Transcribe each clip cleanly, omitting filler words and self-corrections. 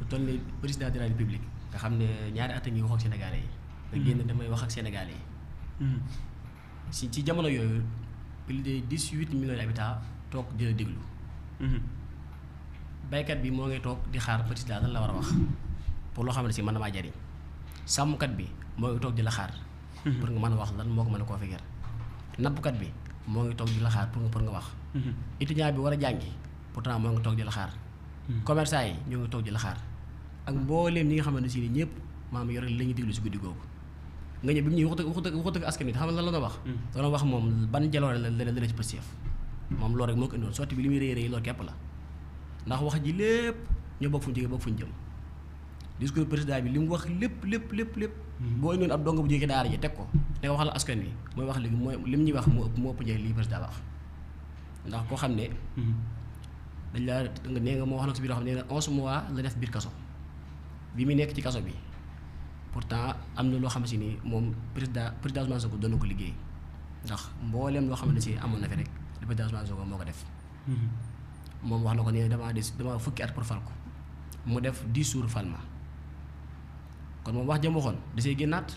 toll ni président de la république nga xam ne ñaari at a ngi wax ak sénégalais yi. nga génn damay wax ak sénégalais yi. ci jamono yooyu plus de 18 millions d'habitants toog di la déglu. baykat bi moo ngi toog di xaar président lan la war a wax pour loo xam ne si mën na maa jariñ sàmmkat bi moo ngi toog di la xaar. pour nga mën a wax lan moo ko mën a configurer. nappkat bi moo ngi toog di la xaar pour nga wax. étudiant bi war a jàngi pourtant moo ngi toog di la xaar. commerçant yi ñoo ngi toog di la xaar ak mbooleem ñi nga xamante si ni ñëpp maam yore la ñuy déglu si guddi googu nga ñëw bi mu ñuy waxut ak askan wi xam nga lan la doon wax. doon wax moom ban jaloore la ci Pastef moom loolu rek moo ko indoon sotti bi li muy rëy loolu képp la ndax wax ji lépp ñoo bokk fu ñu jógee bokk fu ñu jëm discours président bi li mu wax lépp. boo indoon ab dong bu jógee daara ji teg ko ne wax la askan wi mooy wax léegi mooy lim ñuy wax moo ëpp njëriñ lii président wax ndax koo xam ne. dañ laa nga nee nga moo wax na ko si biir yoo xam ne nee na 11 mois la def biir kaso bi mu nekk ci kaso bi pourtant am na loo xam si ni moom président Ousmane Sonko doon na ko liggéey ndax mbooleem loo xam ne si amoon na fi rek le président Ousmane Sonko moo ko def. moom wax na ko nee damaa fukki at pour fal ko mu def 10 jours fal ma kon moom wax jëm waxoon da see génnaat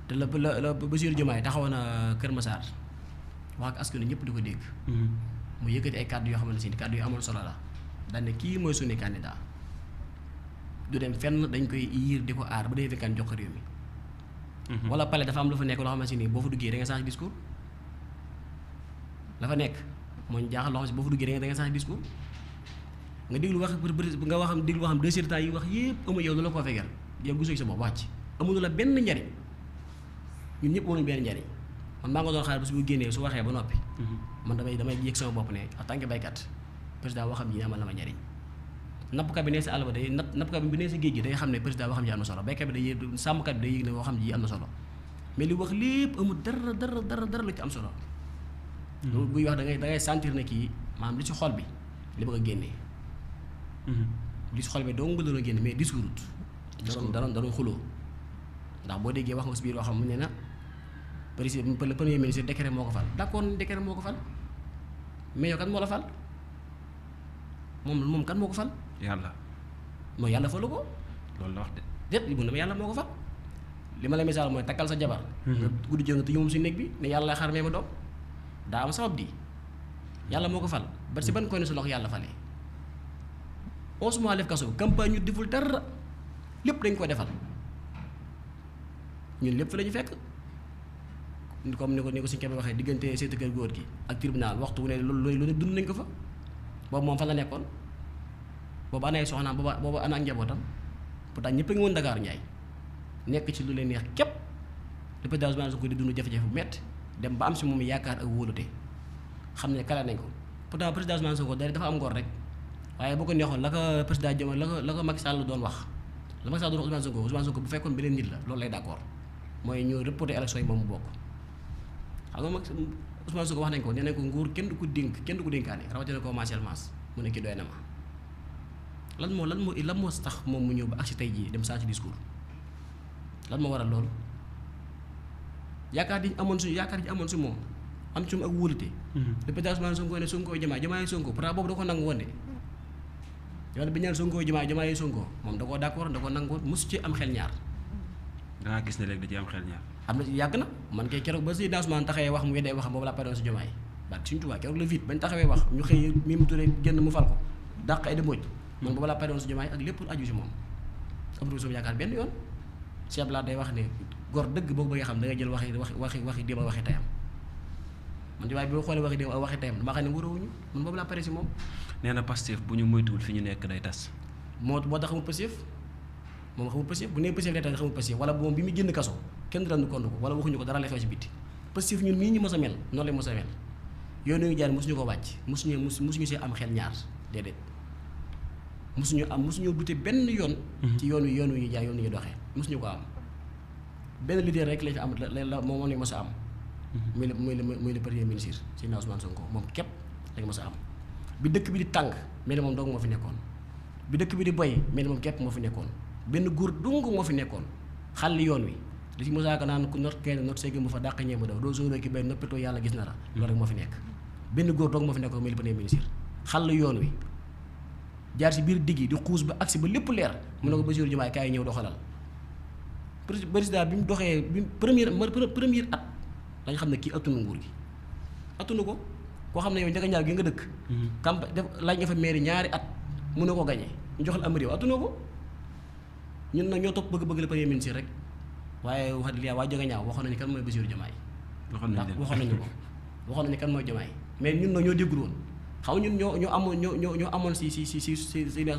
te la Bassirou Diomaye taxawoon na Kër Massar wax ak askan wi ñëpp di ko dégg. mu yëkkati ay kàddu yoo xamante ne kàddu yu amoon solo la daan ne kii mooy suñu candidat du dem fenn dañ koy yiir di ko aar ba day fekkaan jox ko réew mi. wala pale dafa am lu fa nekk loo xamante ni boo fa duggee da nga change discours la fa nekk moo ñu jaaxal loo xam si boo fa duggee da nga change discours nga déglu wax nga waxam déglu waxam 2 heures de temps yi wax yëpp amu yow lu la ko fegal yow gisoo ci sa bopp wàcc amul la benn njariñ ñun ñëpp amuñu benn njariñ man maa nga doon xaar ba su bu génnee su waxee ba noppi. man damay yëg sama bopp ne en tant que baykat président waxam ji amal na ma njariñ nappkat bi nee si àll ba day nappkat bi nee si géej gi day xam ne président waxam ji am na solo baykat bi day yëg sàmmkat bi day yëg ne waxam ji am na solo mais li wax lépp amul dara lu ci am solo. loolu buy wax da ngay sentir ne kii maanaam li ci xol bi li bëgg a génnee. li ci xol bi doo nga doon génne mais discours da doon xuloo ndax boo déggee wax nga si biir loo xam ne na président le premier ministre décret moo ko fal d'accord décret moo ko fal mais yow kan moo la fal moom kan moo ko fal. yàlla. mooy yàlla falu ko. loolu la wax de. déet li mu ne yàlla moo ko fal li ma la misaal mooy takkal sa jabar. nga guddi jël nga te moom si néeg bi ne yàlla xar mee ma doom daa am sabab di yàlla moo ko fal ba si ban koy ne su loxo yàlla falee 11 mois def kaso campagne ñu deful dara lépp dañ ko defal ñun lépp fi la ñu fekk. comme ni ko suñu kebe waxee diggante seetu kër góor gi ak tribunal waxtu wu ne loolu ne dund nañ ko fa boobu moom fan la nekkoon boobu ana ay soxnaam boobu ana ak njabootam pourtant ñëpp a ngi woon Dakar Njaay nekk ci lu leen neex képp le président Ousmane Sonko di dund jafe-jafe bu métti dem ba am si moom yaakaar ak wóolute xam ne kala nañ ko pourtant président Ousmane Sonko dafa am ngor rek waaye bu ko neexoon la ko président Diomaye la ko Macky Sall doon wax la Macky Sall doon wax Ousmane Sonko bu fekkoon beneen nit la loolu lay d'accord mooy ñu reporter élection yi moom mu bokk. xam nga mag Ousmane Sonko wax nañ ko nee nañ ko nguur kenn du ko dénkaane rawatina ko martial masse mu ne kii doy na ma lan moo tax moom mu ñëw ba ak si tey jii dem saa ci discours lan moo waral loolu yaakaar ji amoon si moom am ci moom ak wóolute. le président Ousmane Sonko ne Sonko Diomaye Sonko pourtant boobu da ko nangu woon de yow bi ñu naan Sonko Diomaye Sonko moom da koo d'accord da koo nangu woon mosu ci am xel ñaar. da ngaa gis ne léegi da ciy am xel ñaar. am na ci yàgg na man kay keroog ba si Ousmane taxawee wax mu weddee waxam boobu laa pare woon si Diomaye ba suñu tubaab keroog la vite bañ taxawee wax ñu xëy Mimi Touré génn mu fal ko dàq ay demóoj man boobu laa pare woon si Diomaye ak lépp aju si moom amatu sama yaakaar benn yoon Cheikh Blade day wax ne gor dëgg boo ko bëggee xam da ngay jël waxi démb waxi tayam man Diomaye bi ma xoolee waxi démb ak waxi tayam damaa xam ne wóorawuñu man boobu laa pare si moom. nee na Pastef bu ñu moytuwul fi ñu nekk day tas. moo tax xamul Pastef moom xamul Pastef bu nee Pastef day tas xamul Pastef wala moom bi mu génn kaso kenn rendu compte ko wala waxuñu ko dara lay xew si bitti Pastef ñun mii ñu mos a mel noonu lay mos a mel yoon yu jaar mosuñu ko wàcc mosuñu see am xel ñaar déedéet mosuñu dute benn yoon. ci yoon yu jaar yoon yu doxee mosuñu ko am benn leader rek lañ fi am la moom lañ mos a am. muy le premier ministre Seydina Ousmane Sonko moom képp lañ mos a am bi dëkk bi di tàng mel ni moom dong moo fi nekkoon bi dëkk bi di boy mel ni moom képp moo fi nekkoon benn góor dong moo fi nekkoon xàll yoon wi. li si mosaaka naan ku not kenn not seegi mu fa dàq ñee mu daw doo sóoree ki bay noppitoo yàlla gis na la loolu rek moo fi nekk benn góor doog moo fi nekk muy le premier ministre xàll yoon wi jaar si biir digg yi di xuus ba agsi ba lépp leer mu ne ko Bassirou Diomaye kaay ñëw doxalal président bi mu doxee bi première at dañ xam ne kii attunu nguur gi attunu ko koo xam ne yow njëkk ñaar gi nga dëkk campagne def laaj nga fa mairie ñaari at mun na ko gañee ñu joxal am réew attunu ko ñun nag ñoo topp bëgg-bëgg la premier ministre rek waaye wax dëgg yàlla waa jóge ñaaw waxoon nañu kan mooy Bassirou Diomaye waxoon nañu kan mooy Diomaye mais ñun nag ñoo déggul woon xaw ñun ñoo amoon si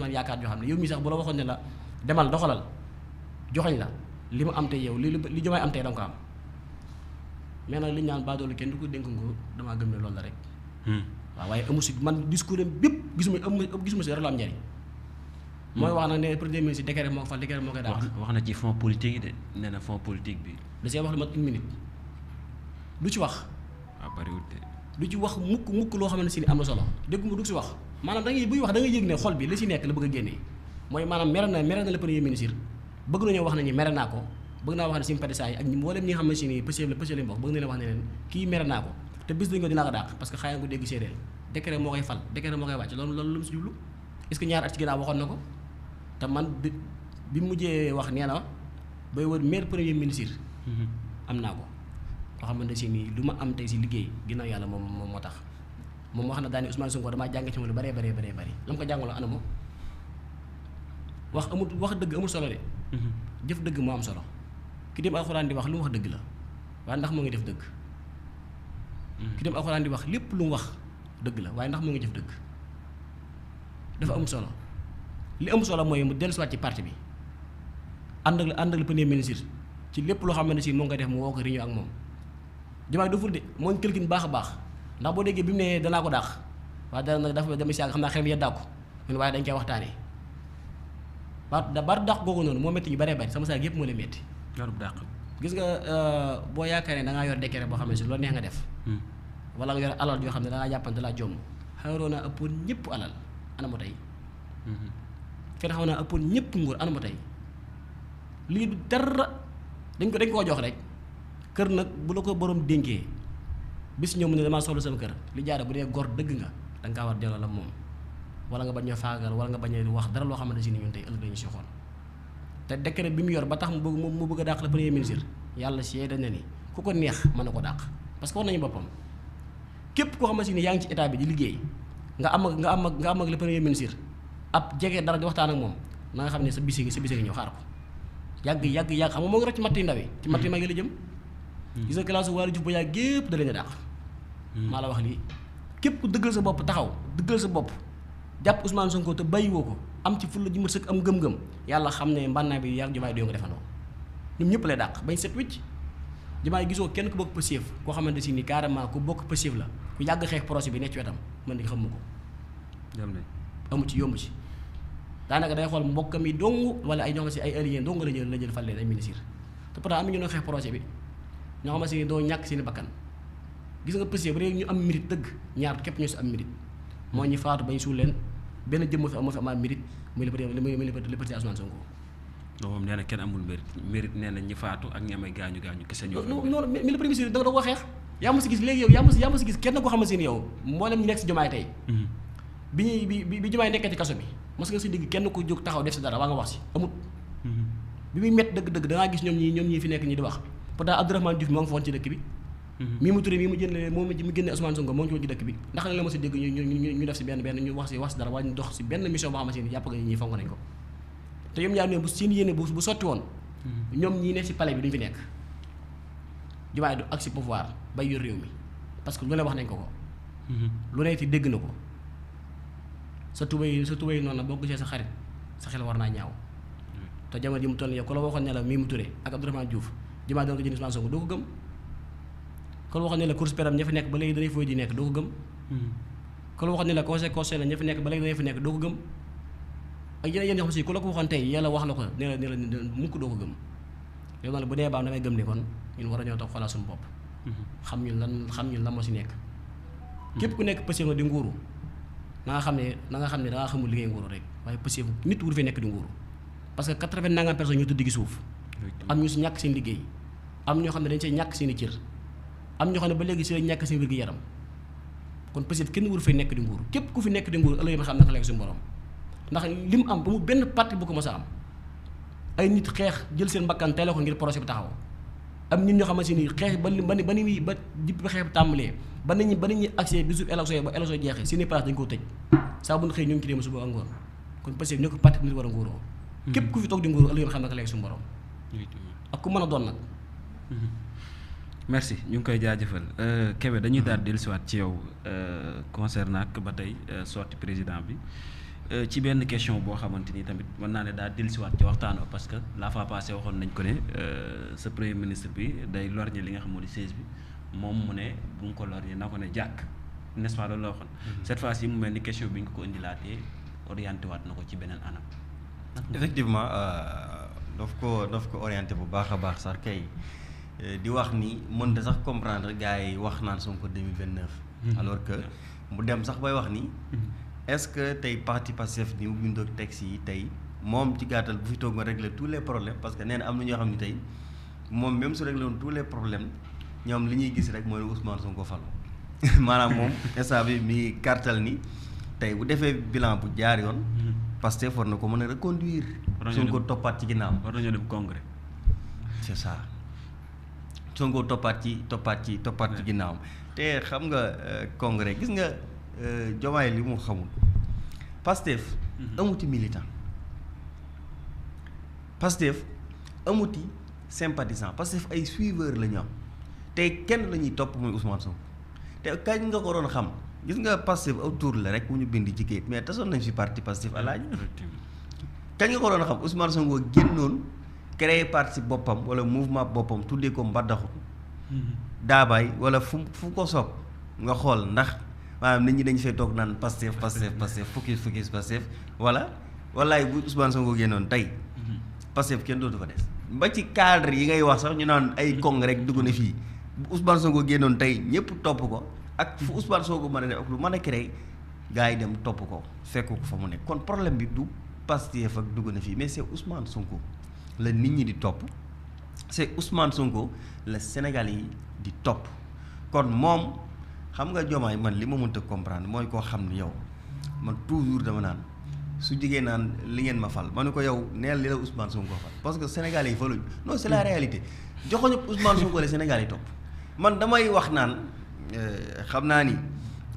man yaakaar joo xam ne yow mii sax bu la waxoon ne la demal doxalal joxoñ la li mu am tey yow li Diomaye am tey danga ko am mais nag li ñu naan baadoolu kenn du ko dénk nguur damaa gëm ne loolu la rek waaw waaye amu si man discours am bépp gisuma si dara lu am njariñ mooy wax nag ne premier ministre décret moo ko fal décret moo koy daax wax na ci fonds politique yi de nee na fonds politique bi da see wax lu mat une minute du ci wax waaw bariwul de du ci wax mukk loo xam ne si ni am na solo dégguma du si wax maanaam da ngay buy wax da ngay yëg ne xol bi la si nekk la bëgg a génnee mooy maanaam mere na le premier ministre bëgg nañoo wax nañu mere naa ko bëgg naa wax ne sympathisants yi ak ñi mboolem ñi nga xam ne si ni Pastef la bokk bëgg na leen wax ne leen kii mere naa ko te bis dañ ko dinaa ko dàq parce que xayaa nga dégg séeréer décret moo koy fal décret moo koy wàcc loolu lu mu si jublu est-ce que ñaar at ci ginnaaw waxoon na ko te man bi mujjee wax nee na bay wër maire premier ministre am naa ko loo xamante si nii lu ma am tey si liggéey ginnaaw yàlla moom moo tax moom wax na daani Ousmane Sonko damaa jàng ci moom lu bëree la mu ko jàngaloo ana moom wax dëgg amul solo de jëf dëgg moo am solo ki dem alxuraan di wax lu mu wax dëgg la waaye ndax moo ngi def dëgg ki dem alxuraan di wax lépp lu mu wax dëgg la waaye ndax moo ngi jëf dëgg dafa am solo li am solo mooy mu dellusiwaat ci parti bi ànd ak le premier ministre ci lépp loo xam ne si moo ngi koy def mu woo ko réunion ak moom Diomaye doful de moo ngi quelqu'un baax a baax ndax boo déggee bi mu ne danaa ko dàq waaye dara nag dafa dama si yàgg xam naa xel mi yeddaa ko mun waaye dañ koy waxtaanee baatu dàq googu noonu moo métti ñu bëree bëri sama saa yëpp moo leen métti dàq gis nga boo yaakaaree da ngaa yor décret boo xam ne si loolu neex nga def wala nga yor alal yoo xam ne da ngaa jàppante laa jomm xayroo naa ëppoon ñëpp alal ana mo tey fen xaw naa ëppoon ñëpp nguur ana mo tey lii du dara dañ koo jox rek kër nag bu la ko borom dénkee bis ñëw mu ne damaa soxla sama kër li jaare bu dee gor dëgg nga da nga kaa war delloo la moom wala nga bañ a faagal wala nga bañ a wax dara loo xamante si ni ñun tey ëllëg dañu si xool te décret bi mu yor ba tax mu bëgg a dàq la premier ministre yàlla seede na ni ku ko neex mën na ko dàq parce que wax nañu boppam képp koo xamante ni yaa ngi ci état bi di liggéey nga am ak le premier ministre ab jege dara di waxtaan ak moom na nga xam ne sa bisi ngi ñëw xaar ko yàgg xam nga moo ngi rocc ci matt yu ndaw yi ci matt yu mag yi la jëm gis nga classe Waly Diouf ba yàgg gépp da leen a dàq maa la wax lii képp ku dëggal sa bopp taxaw dëggal sa bopp jàpp Ousmane Sonko te bàyyiwoo ko am ci fulla ji ma sëkk am gëm-gëm yàlla xam ne mbànnaay bi yàgg Diomaye doo nga defandoo ñoom ñëpp lay dàq bañ set wicc Diomaye gisoo kenn ku bokk Pastef koo xamante si ni carrément ku bokk Pastef la ku yàgg xeex projet bi nekk ci wetam man di xamu ko amu ci yomb ci daanaka day xool mbokkam yi dong wala ay ñoo xam si ay alliés dong la jël fal leen ay ministre te pourtant am na ñu doon xeex projet bi ñoo xam si ni doo ñàkk seeni bakkan gis nga Pastef bu dee ñu am mérite dëgg ñaar képp ñoo si am mérite moo ñu faatu bañ suul leen benn jëm moo fi amaat mérite muy le président Ousmane Sonko. non moom nee na kenn amul mérite nee na ñi faatu ak ñi amay gaañu kese ñoo. non mais le premier ministre da nga ko xeex yaa ma si gis léegi yow yaa ma si gis kenn koo xamante ne yow mboolem ñu nekk si Diomaye tey. bi Diomaye nekkee ci kaso bi mos nga si digg kenn ko jóg taxaw def si dara waa nga wax si amut. bi muy métti dëgg-dëgg da ngaa gis ñoom ñii fi nekk ñi di wax pourtant Abdourahmane Diouf moo ngi fa woon ci dëkk bi. mii mu turé mii mu génne Ousmane Sonko moo ngi ci woon ci dëkk bi ndax la ma si dégg ñu def si benn ñu wax si dara wala ñu dox si benn mission boo xamante ni jàpp nga ñi fonk nañ ko te ñoom ñaar ñoom bu seen yéene bu sotti woon ñoom ñii nekk si palais bi duñu fi nekk Diomaye du ak si pouvoir bay yor réew mi parce que lu ne wax nañ ko lu ne ti dégg na ko sa tubéy noonu boo gisee sa xarit sa xel war naa ñaaw te jamono ji mu toll yow ku la waxoon ne la mii mu turé ak Abdourahmane Diouf Diomaye doon ko jënd Ousmane Sonko doo ko gëm kon waxoon ne la course péram ña fi nekk ba léegi danay fooy di nekk doo ko gëm kon waxoon ne la conseil la ña fi nekk ba léegi danay fi nekk doo ko gëm ak yeneen yoo xam si ku la ko waxoon tey yàlla wax la ko ne la mukk doo ko gëm yow noonu bu dee baam damay gëm ne kon ñun war a ñoo toog xoolaat suñu bopp xam ñun lan moo si nekk képp ku nekk Pastef di nguuru na nga xam ne da nga xamul liggéey nguuru rek waaye Pastef nit wuru fee nekk di nguuru parce que 80 nangam personnes ñu tëdd gi suuf am ñu si ñàkk seen liggéey am ñoo xam ne dañ see ñàkk seen i cër am ñoo xam ne ba léegi si la ñàkk seen wér-gu-yaram kon Pastef kenn wuru fee nekk di nguuru képp ku fi nekk di nguuru ëllëg ma xam naka la suñu borom ndax li mu am ba mu benn parti bu ko mës a am ay nit xeex jël seen mbakkan teele ko ngir projet bi taxaw am nit ñoo xamante ni xeex ba ni ba dipp xeex bi tàmbalee ba nit ñi accès bi suuf élection yi ba élection jeexee seeni place dañu koo tëj saa bu ñu xëy ñu ngi ci dem suba ak ngoon kon parce que ñoo ko parti nit war a nguuroo képp ku fi toog di nguuroo ëllëg xam naka léegi suñu borom ak ku mën a doon nag merci ñu ngi koy jaajëfal Kébé dañuy daal dellusiwaat ci yow concernant ak ba tey sorti président bi ci benn question boo xamante ni tamit mën naa ne daal dellusiwaat ci waxtaan parce que la fois passée waxoon nañ ko ne sa premier ministre bi day lorñe li nga xam moo di siège bi moom mu ne bu nga ko lorñe na ko ne jàkk n'est-ce pas loolu la waxoon cette fois ci mu mel ni question bi nga ko indilaatee orienté waat na ko ci beneen anam. effectivement daf ko orienté bu baax a baax sax kay di wax ni mën da sax comprendre gars yi wax naan Sonko 2029. alors que mu dem sax bay wax ni. est-ce que tey parti Pastef ni mu bindoo texte yi tey moom ci gàttal bu fi toog nga régler tous les problèmes parce que nee na am na ñoo xam ne tey moom même su réglé woon tous les problèmes ñoom li ñuy gis rek mooy Ousmane Sonko falu maanaam moom instant bi mi kartal ni tey bu defee bilan bu jaar yoon. Pastef war na ko mën a reconduire. Sonko toppaat ci ginnaaw. war nañoo dem congrès. c'est ça Sonko toppaat ci ginnaaw te xam nga congrès gis nga. Diomaye li mu xamul Pastef amuti militant Pastef amuti sympathisant Pastef ay suiveur la ñu am te kenn la ñuy topp muy Ousmane Sonko te kañ nga ko doon xam gis nga Pastef aw tur la rek mu ñu bind ci kayit mais tasoon nañ fi parti Pastef alaaji kañ nga ko doon xam Ousmane Sonko génnoon créer parti boppam wala mouvement boppam tuddee ko mbaddaxu daabaay wala fu ko soob nga xool ndax maanaam nit ñi dañu fay toog naan Pastef focus Pastef wallaay bu Ousmane Sonko génnoon tey Pastef kenn dootu fa des ba ci cadre yi ngay wax sax ñu naan ay kong rek dugg na fii bu Ousmane Sonko génnoon tey ñëpp topp ko ak fu Ousmane Sonko mën a def ak lu mën a créer gars yi dem topp ko fekk ko fa mu nekk kon problème bi du Pastef ak dugg na fii mais c'est Ousmane Sonko la nit ñi di topp c'est Ousmane Sonko la Sénégal yi di topp kon moom xam nga Diomaye man li ma mënta comprendre mooy koo xam ne yow man toujours dama naan su jigéen naan li ngeen ma fal ma ne ko yow neel li la Ousmane Sonko fal parce que Sénégalais yi faluñ non c'est la réalité joxoñu Ousmane Sonko la Sénégal yi topp man damay wax naan xam naa ni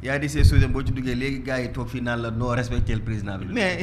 y a des choses boo ci duggee léegi gars yi toog fii naan la noo respecté le président bi mais